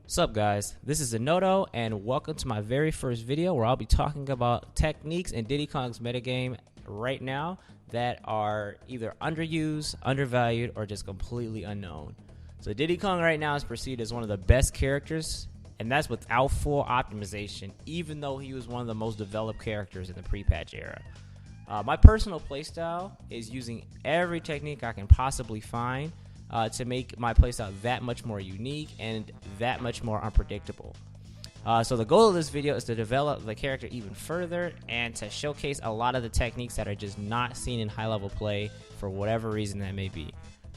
What's up, guys? This is Zinoto, and welcome to my very first video where I'll be talking about techniques in Diddy Kong's metagame right now that are either underused, undervalued, or just completely unknown. So Diddy Kong right now is perceived as one of the best characters, and that's without full optimization, even though he was one of the most developed characters in the pre-patch era. My personal playstyle is using every technique I can possibly find to make my playstyle that much more unique and that much more unpredictable. So the goal of this video is to develop the character even further and to showcase a lot of the techniques that are just not seen in high-level play for whatever reason that may be.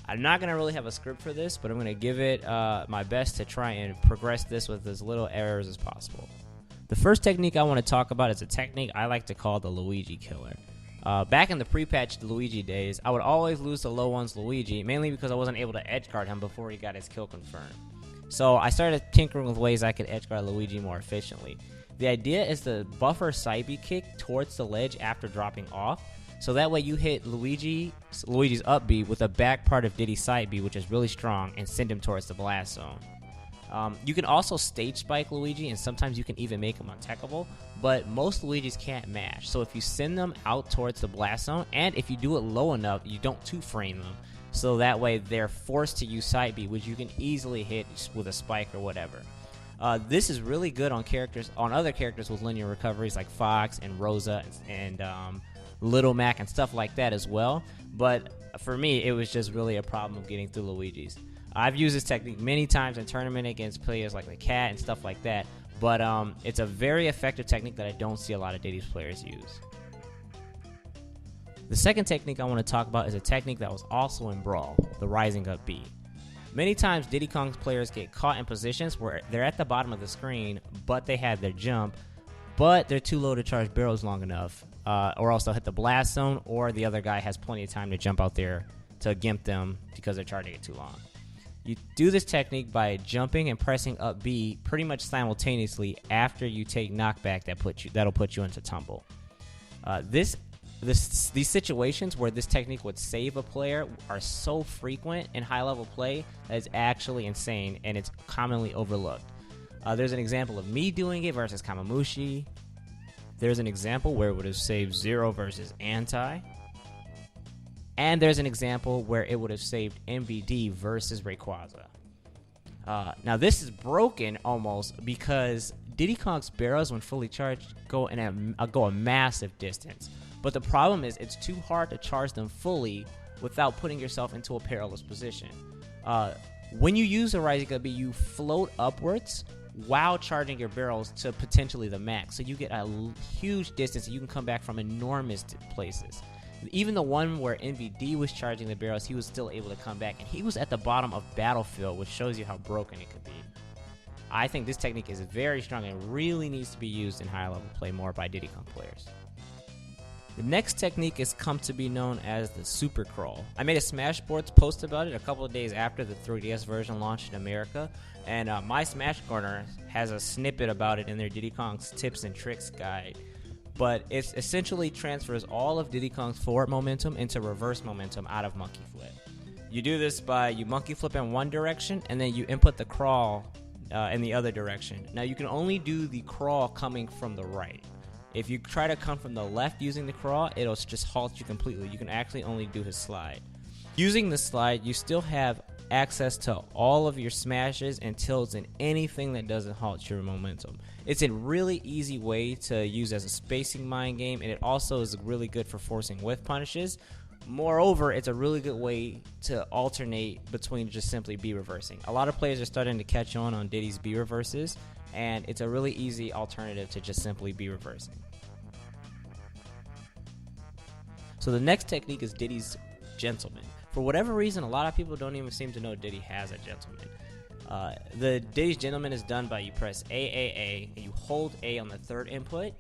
I'm not going to really have a script for this, but I'm going to give it my best to try and progress this with as little errors as possible. The first technique I want to talk about is a technique I like to call the Luigi Killer. Back in the pre-patch Luigi days, I would always lose to low ones Luigi, mainly because I wasn't able to edgeguard him before he got his kill confirmed. So I started tinkering with ways I could edgeguard Luigi more efficiently. The idea is to buffer side B kick towards the ledge after dropping off, so that way you hit Luigi's up B with a back part of Diddy's side B, which is really strong, and send him towards the blast zone. You can also stage spike Luigi, and sometimes you can even make him untechable, but most Luigis can't mash. So if you send them out towards the blast zone, and if you do it low enough, you don't two-frame them, so that way they're forced to use side B, which you can easily hit with a spike or whatever. This is really good on other characters with linear recoveries like Fox and Rosa and Little Mac and stuff like that as well, but for me, it was just really a problem of getting through Luigi's. I've used this technique many times in tournament against players like the Cat and stuff like that, but it's a very effective technique that I don't see a lot of Diddy's players use. The second technique I want to talk about is a technique that was also in Brawl, the Rising Up B. Many times Diddy Kong's players get caught in positions where they're at the bottom of the screen, but they had their jump, but they're too low to charge barrels long enough, or else they'll hit the blast zone, or the other guy has plenty of time to jump out there to gimp them because they're charging it too long. You do this technique by jumping and pressing up B pretty much simultaneously after you take knockback that'll put you into tumble. These situations where this technique would save a player are so frequent in high-level play that it's actually insane, and it's commonly overlooked. There's an example of me doing it versus Kamamushi. There's an example where it would have saved Zero versus Anti. And there's an example where it would have saved MVD versus Rayquaza. Now this is broken almost because Diddy Kong's barrels, when fully charged, go a massive distance. But the problem is it's too hard to charge them fully without putting yourself into a perilous position. When you use a Rising Up B, you float upwards while charging your barrels to potentially the max. So you get a huge distance and you can come back from enormous places. Even the one where NVD was charging the barrels, he was still able to come back, and he was at the bottom of Battlefield, which shows you how broken it could be. I think this technique is very strong and really needs to be used in high-level play more by Diddy Kong players. The next technique has come to be known as the Super Crawl. I made a Smashboards post about it a couple of days after the 3DS version launched in America, and my Smash Corner has a snippet about it in their Diddy Kong's Tips and Tricks guide. But it essentially transfers all of Diddy Kong's forward momentum into reverse momentum out of monkey flip. You do this by you monkey flip in one direction, and then you input the crawl in the other direction. Now you can only do the crawl coming from the right. If you try to come from the left using the crawl, it'll just halt you completely. You can actually only do his slide. Using the slide, you still have access to all of your smashes and tilts and anything that doesn't halt your momentum. It's a really easy way to use as a spacing mind game, and it also is really good for forcing whiff punishes. Moreover, it's a really good way to alternate between just simply B reversing. A lot of players are starting to catch on Diddy's B reverses, and it's a really easy alternative to just simply B reversing. So the next technique is Diddy's Gentleman. For whatever reason, a lot of people don't even seem to know Diddy has a Gentleman. The Diddy's Gentleman is done by you press AAA, and you hold A on the third input,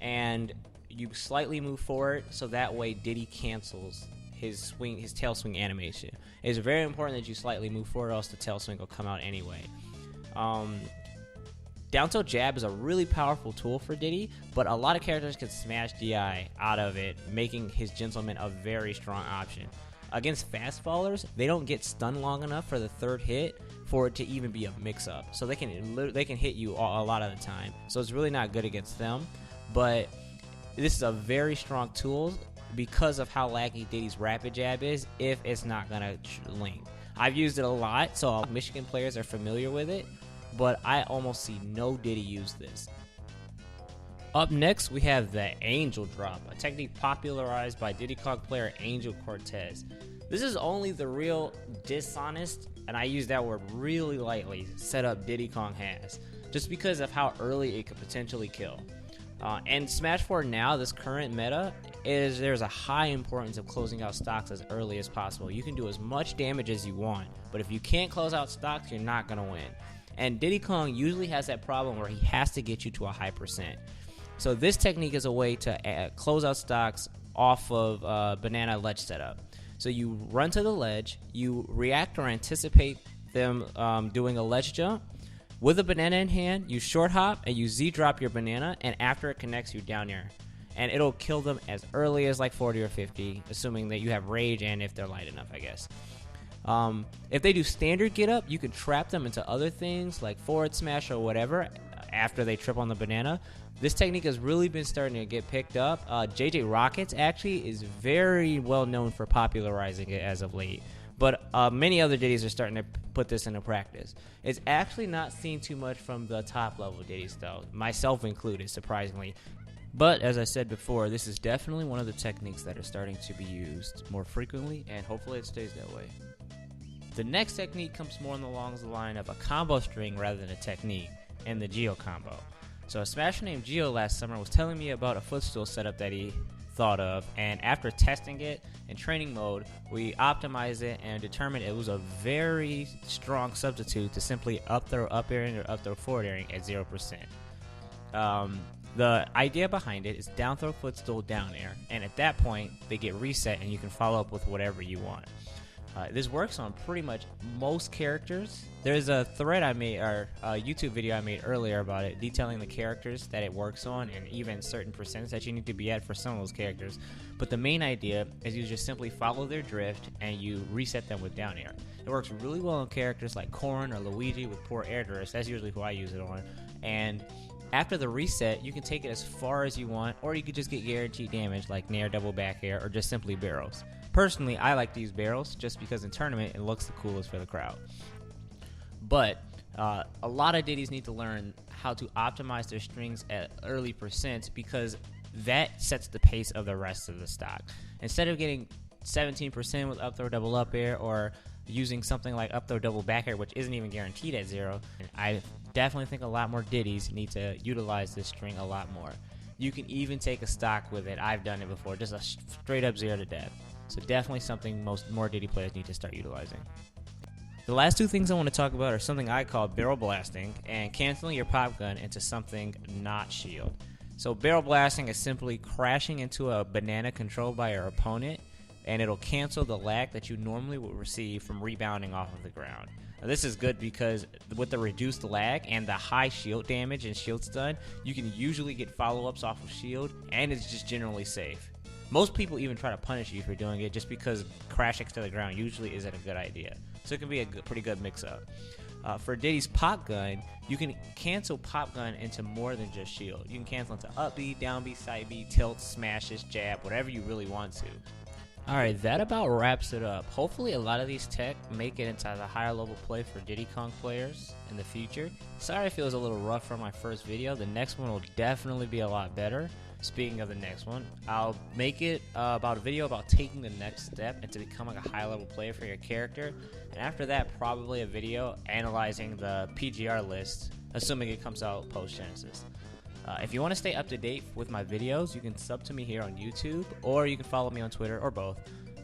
and you slightly move forward, so that way Diddy cancels his tail swing animation. It's very important that you slightly move forward, or else the tail swing will come out anyway. Down tilt jab is a really powerful tool for Diddy, but a lot of characters can smash DI out of it, making his Gentleman a very strong option. Against fast fallers, they don't get stunned long enough for the third hit for it to even be a mix-up. So they can hit you a lot of the time. So it's really not good against them. But this is a very strong tool because of how laggy Diddy's rapid jab is if it's not going to link. I've used it a lot, so Michigan players are familiar with it, but I almost see no Diddy use this. Up next, we have the Angel Drop, a technique popularized by Diddy Kong player Angel Cortez. This is only the real dishonest, and I use that word really lightly, setup Diddy Kong has, just because of how early it could potentially kill. And Smash 4 now, this current meta, there's a high importance of closing out stocks as early as possible. You can do as much damage as you want, but if you can't close out stocks, you're not going to win. And Diddy Kong usually has that problem where he has to get you to a high percent. So this technique is a way to close out stocks off of banana ledge setup. So you run to the ledge, you react or anticipate them doing a ledge jump. With a banana in hand, you short hop and you Z-drop your banana, and after it connects, you down air. And it'll kill them as early as like 40 or 50, assuming that you have rage and if they're light enough, I guess. If they do standard get up, you can trap them into other things like forward smash or whatever after they trip on the banana. This technique has really been starting to get picked up. JJ Rockets actually is very well known for popularizing it as of late. But many other Diddies are starting to put this into practice. It's actually not seen too much from the top level Diddies though, myself included, surprisingly. But as I said before, this is definitely one of the techniques that are starting to be used more frequently, and hopefully it stays that way. The next technique comes more along the line of a combo string rather than a technique, and the Geo combo. So a smasher named Geo last summer was telling me about a footstool setup that he thought of, and after testing it in training mode, we optimized it and determined it was a very strong substitute to simply up throw up airing or up throw forward airing at 0%. The idea behind it is down throw footstool down air, and at that point they get reset and you can follow up with whatever you want. This works on pretty much most characters. There's a thread I made, or a YouTube video I made earlier about it, detailing the characters that it works on and even certain percents that you need to be at for some of those characters. But the main idea is you just simply follow their drift and you reset them with down air. It works really well on characters like Corrin or Luigi with poor air drift. That's usually who I use it on. And after the reset, you can take it as far as you want, or you could just get guaranteed damage like nair, double back air, or just simply barrels. Personally, I like to use barrels just because in tournament it looks the coolest for the crowd. But a lot of Diddies need to learn how to optimize their strings at early percents because that sets the pace of the rest of the stock. Instead of getting 17% with up throw double up air or using something like up throw double back air, which isn't even guaranteed at 0, I definitely think a lot more Diddies need to utilize this string a lot more. You can even take a stock with it. I've done it before, just a straight up 0 to death. So definitely something more Diddy players need to start utilizing. The last two things I want to talk about are something I call barrel blasting and canceling your pop gun into something not shield. So barrel blasting is simply crashing into a banana controlled by your opponent, and it'll cancel the lag that you normally would receive from rebounding off of the ground. Now, this is good because with the reduced lag and the high shield damage and shield stun, you can usually get follow-ups off of shield, and it's just generally safe. Most people even try to punish you for doing it just because crashing to the ground usually isn't a good idea. So it can be a pretty good mix-up. For Diddy's pop gun, you can cancel pop gun into more than just shield. You can cancel into up B, down B, side B, tilt, smashes, jab, whatever you really want to. Alright, that about wraps it up. Hopefully a lot of these tech make it into the higher level play for Diddy Kong players in the future. Sorry if it was a little rough for my first video. The next one will definitely be a lot better. Speaking of the next one, I'll make it about a video about taking the next step into becoming a high level player for your character. And after that, probably a video analyzing the PGR list, assuming it comes out post-Genesis. If you want to stay up to date with my videos, you can sub to me here on YouTube, or you can follow me on Twitter, or both.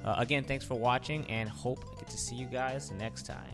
Again, thanks for watching, and hope I get to see you guys next time.